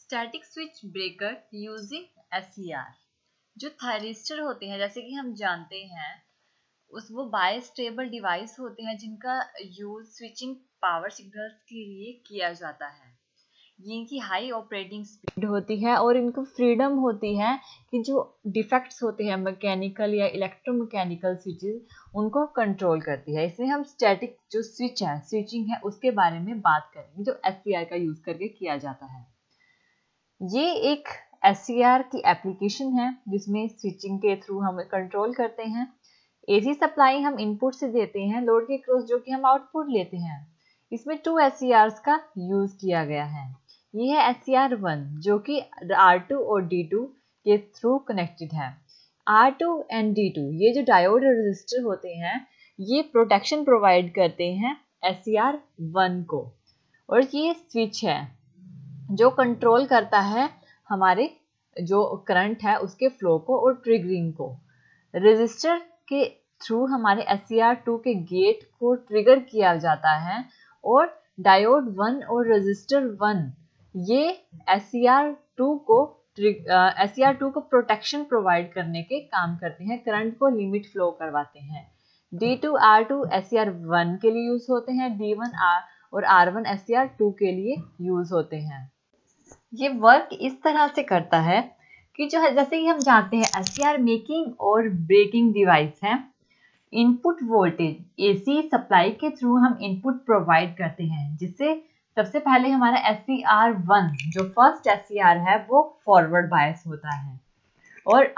Static switch breaker using SCR। जो thyristor होते हैं, जैसे कि हम जानते हैं, वो बायस्टेबल डिवाइस होते हैं जिनका यूज स्विचिंग पावर सिग्नल्स के लिए किया जाता है। ये इनकी हाई ऑपरेटिंग स्पीड होती है और इनको फ्रीडम होती है कि जो डिफेक्ट्स होते हैं मैकेनिकल या इलेक्ट्रोमैकेनिकल स्विचेस, उनको कंट्रोल करती है। इसमें हम स्टैटिक जो स्विच है, स्विचिंग है, उसके बारे में बात करेंगे जो SCR का यूज करके किया जाता है। ये एक SCR की एप्लीकेशन है जिसमें स्विचिंग के थ्रू हम कंट्रोल करते हैं। AC सप्लाई हम इनपुट से देते हैं लोड के क्रॉस, जो कि हम आउटपुट लेते हैं। इसमें 2 SCRs का यूज किया गया है। ये है SCR1 जो कि R2 और D2 के थ्रू कनेक्टेड है। R2 एंड D2 ये जो डायोड और रेजिस्टर होते हैं, ये प्रोटेक्शन प्रोवाइड करते हैं SCR1 को। और ये स्विच है जो कंट्रोल करता है हमारे जो करंट है उसके फ्लो को और ट्रिगरिंग को। रेजिस्टर के थ्रू हमारे SCR2 के गेट को ट्रिगर किया जाता है और डायोड 1 और रेजिस्टर 1 ये SCR2 को प्रोटेक्शन प्रोवाइड करने के काम करते हैं, करंट को लिमिट फ्लो करवाते हैं। D2 R2 SCR1 के लिए यूज होते हैं, D1 और R1 SCR2 के लिए यूज होते हैं। ये वर्क इस तरह से करता है कि जो है, जैसे कि हम जानते हैं SCR मेकिंग और ब्रेकिंग डिवाइस है। इनपुट वोल्टेज AC सप्लाई के थ्रू हम इनपुट प्रोवाइड करते हैं, जिससे सबसे पहले हमारा SCR1 जो फर्स्ट SCR है वो फॉरवर्ड बायस होता है। और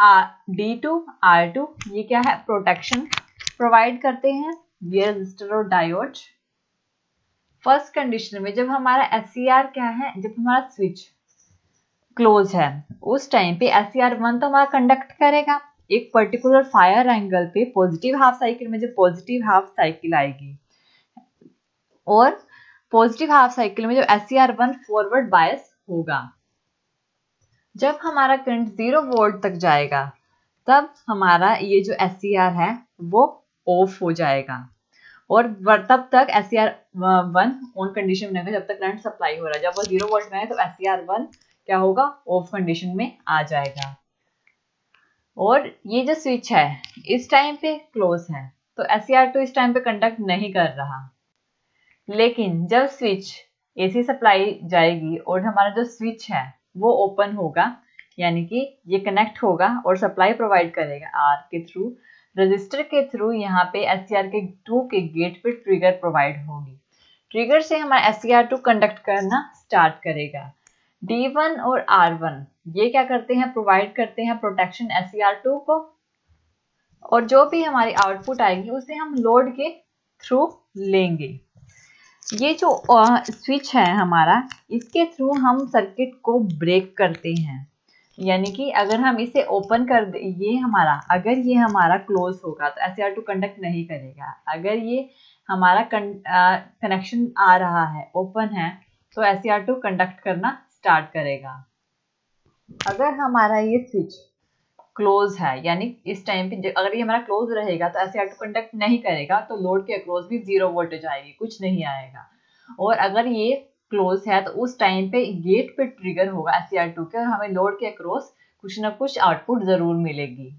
D2 R2 ये क्या है, प्रोटेक्शन प्रोवाइड करते हैं ये रेजिस्टर और डायोड। फर्स्ट कंडीशन में जब हमारा SCR क्या है, जब हमारा स्विच क्लोज है उस टाइम पे SCR1 तो हमारा कंडक्ट करेगा एक पर्टिकुलर फायर एंगल पे पॉजिटिव हाफ साइकिल में, जब पॉजिटिव हाफ साइकिल आएगी, और पॉजिटिव हाफ साइकिल में जब SCR1 फॉरवर्ड बायस होगा। जब हमारा करंट 0 वोल्ट तक जाएगा तब हमारा ये जो SCR है वो ऑफ हो जाएगा और तब तक SCR1 ऑन कंडीशन में रहेगा जब तक करंट सप्लाई हो रहा है। जब वो 0 वोल्ट में है तो SCR1 क्या होगा, ऑफ कंडीशन में आ जाएगा। और ये जो स्विच है इस टाइम पे क्लोज है तो SCR2 इस टाइम पे कंडक्ट नहीं कर रहा। लेकिन जब स्विच AC सप्लाई जाएगी और हमारा जो स्विच है वो ओपन होगा, यानी कि ये कनेक्ट होगा और सप्लाई प्रोवाइड करेगा R के थ्रू, रजिस्टर के थ्रू यहाँ पे SCR2 के गेट पे ट्रिगर प्रोवाइड होगी। ट्रिगर से हमारा SCR2 कंडक्ट करना स्टार्ट करेगा। D1 और R1 ये क्या करते हैं, प्रोवाइड करते हैं प्रोटेक्शन SCR2 को, और जो भी हमारी आउटपुट आएगी उसे हम लोड के थ्रू लेंगे। ये जो स्विच है हमारा, इसके थ्रू हम सर्किट को ब्रेक करते हैं, यानी कि अगर हम इसे ओपन कर दे, अगर ये हमारा क्लोज होगा तो SCR2 कंडक्ट नहीं करेगा। अगर ये हमारा कनेक्शन आ रहा है, ओपन है, तो SCR2 कंडक्ट करना स्टार्ट करेगा। अगर हमारा ये स्विच क्लोज है, यानी इस टाइम पे अगर ये हमारा क्लोज रहेगा तो SCR2 कंडक्ट नहीं करेगा, तो लोड के अक्रॉस भी 0 वोल्टेज आएगी, कुछ नहीं आएगा। और अगर ये क्लोज है तो उस टाइम पे गेट पे ट्रिगर होगा SCR2 के और हमें लोड के अक्रॉस कुछ ना कुछ आउटपुट जरूर मिलेगी।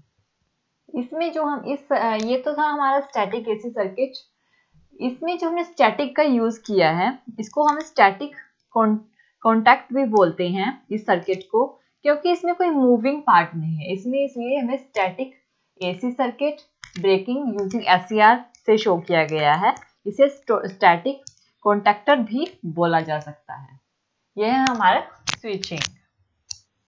इसमें जो हम ये तो था हमारा स्टैटिक AC सर्किट। इसमें जो हमने स्टैटिक का यूज किया है, इसको हम स्टैटिक कॉन्टैक्ट भी बोलते हैं इस सर्किट को, क्योंकि इसमें कोई मूविंग पार्ट नहीं है। इसलिए हमें static AC circuit breaking using SCR से शो किया गया है। इसे स्टैटिक कॉन्टैक्टर भी बोला जा सकता है। यह है हमारा स्विचिंग।